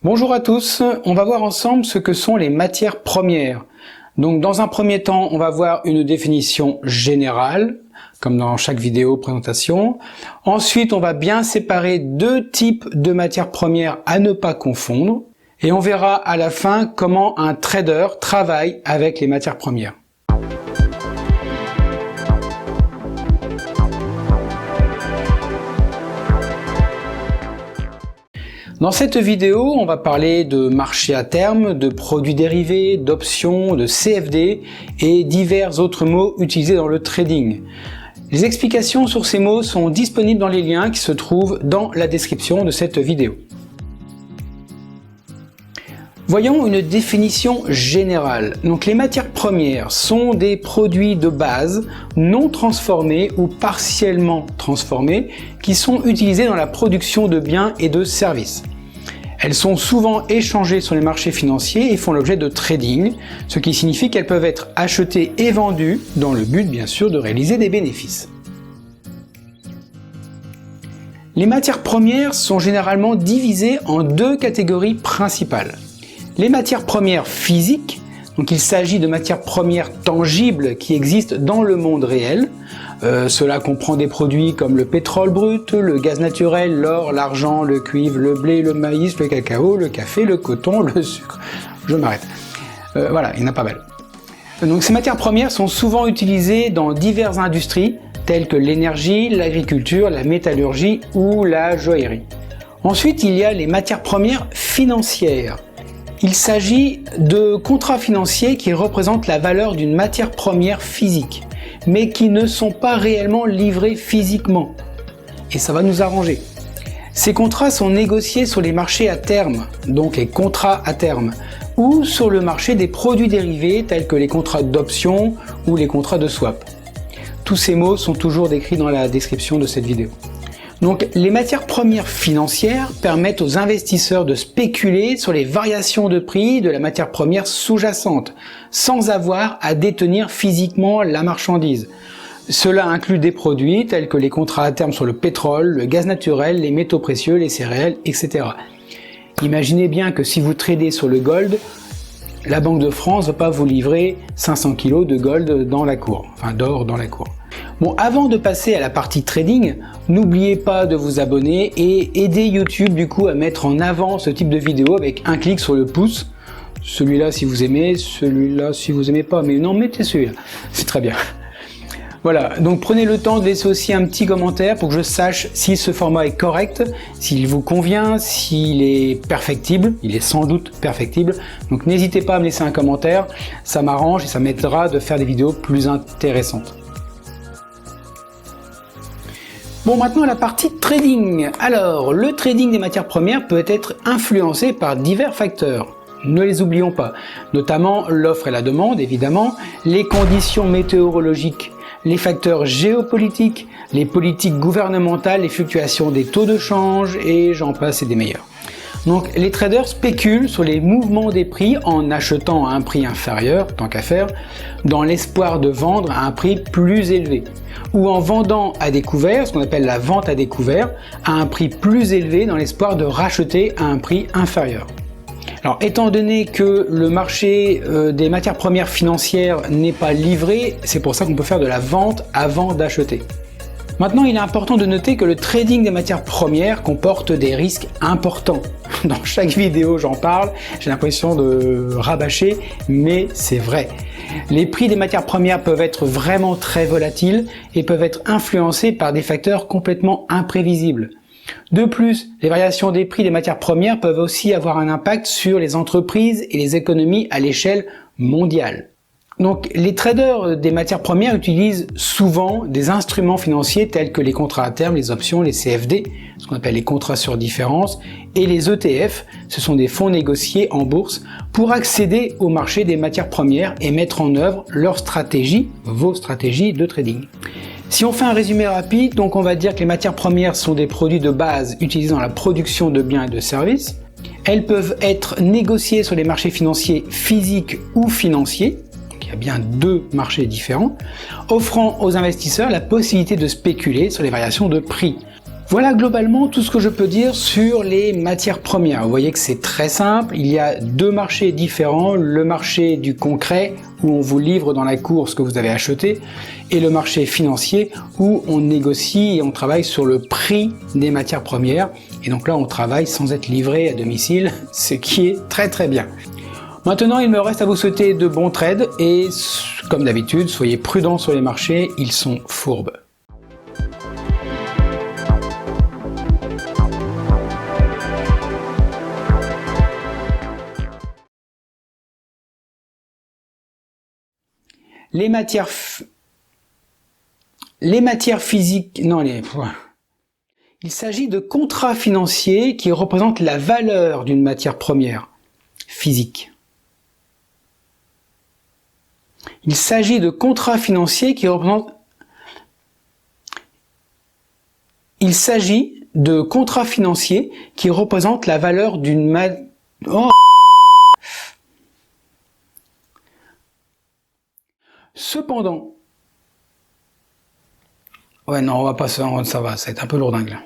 Bonjour à tous, on va voir ensemble ce que sont les matières premières. Donc dans un premier temps, on va voir une définition générale, comme dans chaque vidéo présentation. Ensuite, on va bien séparer deux types de matières premières à ne pas confondre. Et on verra à la fin comment un trader travaille avec les matières premières. Dans cette vidéo, on va parler de marché à terme, de produits dérivés, d'options, de CFD et divers autres mots utilisés dans le trading. Les explications sur ces mots sont disponibles dans les liens qui se trouvent dans la description de cette vidéo. Voyons une définition générale. Donc les matières premières sont des produits de base non transformés ou partiellement transformés qui sont utilisés dans la production de biens et de services. Elles sont souvent échangées sur les marchés financiers et font l'objet de trading, ce qui signifie qu'elles peuvent être achetées et vendues dans le but bien sûr de réaliser des bénéfices. Les matières premières sont généralement divisées en deux catégories principales. Les matières premières physiques, donc il s'agit de matières premières tangibles qui existent dans le monde réel. Cela comprend des produits comme le pétrole brut, le gaz naturel, l'or, l'argent, le cuivre, le blé, le maïs, le cacao, le café, le coton, le sucre. Je m'arrête. Voilà, il y en a pas mal. Donc ces matières premières sont souvent utilisées dans diverses industries telles que l'énergie, l'agriculture, la métallurgie ou la joaillerie. Ensuite, il y a les matières premières financières. Il s'agit de contrats financiers qui représentent la valeur d'une matière première physique, mais qui ne sont pas réellement livrés physiquement. Et ça va nous arranger. Ces contrats sont négociés sur les marchés à terme, donc les contrats à terme, ou sur le marché des produits dérivés tels que les contrats d'options ou les contrats de swap. Tous ces mots sont toujours décrits dans la description de cette vidéo. Donc, les matières premières financières permettent aux investisseurs de spéculer sur les variations de prix de la matière première sous-jacente, sans avoir à détenir physiquement la marchandise. Cela inclut des produits tels que les contrats à terme sur le pétrole, le gaz naturel, les métaux précieux, les céréales, etc. Imaginez bien que si vous tradez sur le gold, la Banque de France ne va pas vous livrer 500 kg de gold dans la cour, enfin d'or dans la cour. Bon, avant de passer à la partie trading, n'oubliez pas de vous abonner et aider YouTube du coup à mettre en avant ce type de vidéo avec un clic sur le pouce. Celui-là si vous aimez, celui-là si vous aimez pas, mais non, mettez celui-là, c'est très bien. Voilà, donc prenez le temps de laisser aussi un petit commentaire pour que je sache si ce format est correct, s'il vous convient, s'il est perfectible, il est sans doute perfectible. Donc n'hésitez pas à me laisser un commentaire, ça m'arrange et ça m'aidera de faire des vidéos plus intéressantes. Bon, maintenant la partie trading. Alors, le trading des matières premières peut être influencé par divers facteurs. Ne les oublions pas, notamment l'offre et la demande, évidemment, les conditions météorologiques, les facteurs géopolitiques, les politiques gouvernementales, les fluctuations des taux de change et j'en passe et des meilleurs. Donc les traders spéculent sur les mouvements des prix en achetant à un prix inférieur, tant qu'à faire, dans l'espoir de vendre à un prix plus élevé, ou en vendant à découvert, ce qu'on appelle la vente à découvert, à un prix plus élevé dans l'espoir de racheter à un prix inférieur. Alors étant donné que le marché des matières premières financières n'est pas livré, c'est pour ça qu'on peut faire de la vente avant d'acheter. Maintenant, il est important de noter que le trading des matières premières comporte des risques importants. Dans chaque vidéo, j'en parle, j'ai l'impression de rabâcher, mais c'est vrai. Les prix des matières premières peuvent être vraiment très volatiles et peuvent être influencés par des facteurs complètement imprévisibles. De plus, les variations des prix des matières premières peuvent aussi avoir un impact sur les entreprises et les économies à l'échelle mondiale. Donc, les traders des matières premières utilisent souvent des instruments financiers tels que les contrats à terme, les options, les CFD, ce qu'on appelle les contrats sur différence, et les ETF, ce sont des fonds négociés en bourse, pour accéder au marché des matières premières et mettre en œuvre leur stratégie, vos stratégies de trading. Si on fait un résumé rapide, donc on va dire que les matières premières sont des produits de base utilisés dans la production de biens et de services. Elles peuvent être négociées sur les marchés financiers physiques ou financiers. Il y a bien deux marchés différents, offrant aux investisseurs la possibilité de spéculer sur les variations de prix. Voilà globalement tout ce que je peux dire sur les matières premières. Vous voyez que c'est très simple, il y a deux marchés différents, le marché du concret où on vous livre dans la cour ce que vous avez acheté et le marché financier où on négocie et on travaille sur le prix des matières premières. Et donc là on travaille sans être livré à domicile, ce qui est très très bien. Maintenant il me reste à vous souhaiter de bons trades et comme d'habitude soyez prudents sur les marchés, ils sont fourbes. Les matières physiques, non, il s'agit de contrats financiers qui représentent la valeur d'une matière première physique. Il s'agit de contrats financiers qui représentent. Il s'agit de contrats financiers qui représentent la valeur d'une Cependant, ouais non, on va pas ça va être un peu lourdingue là.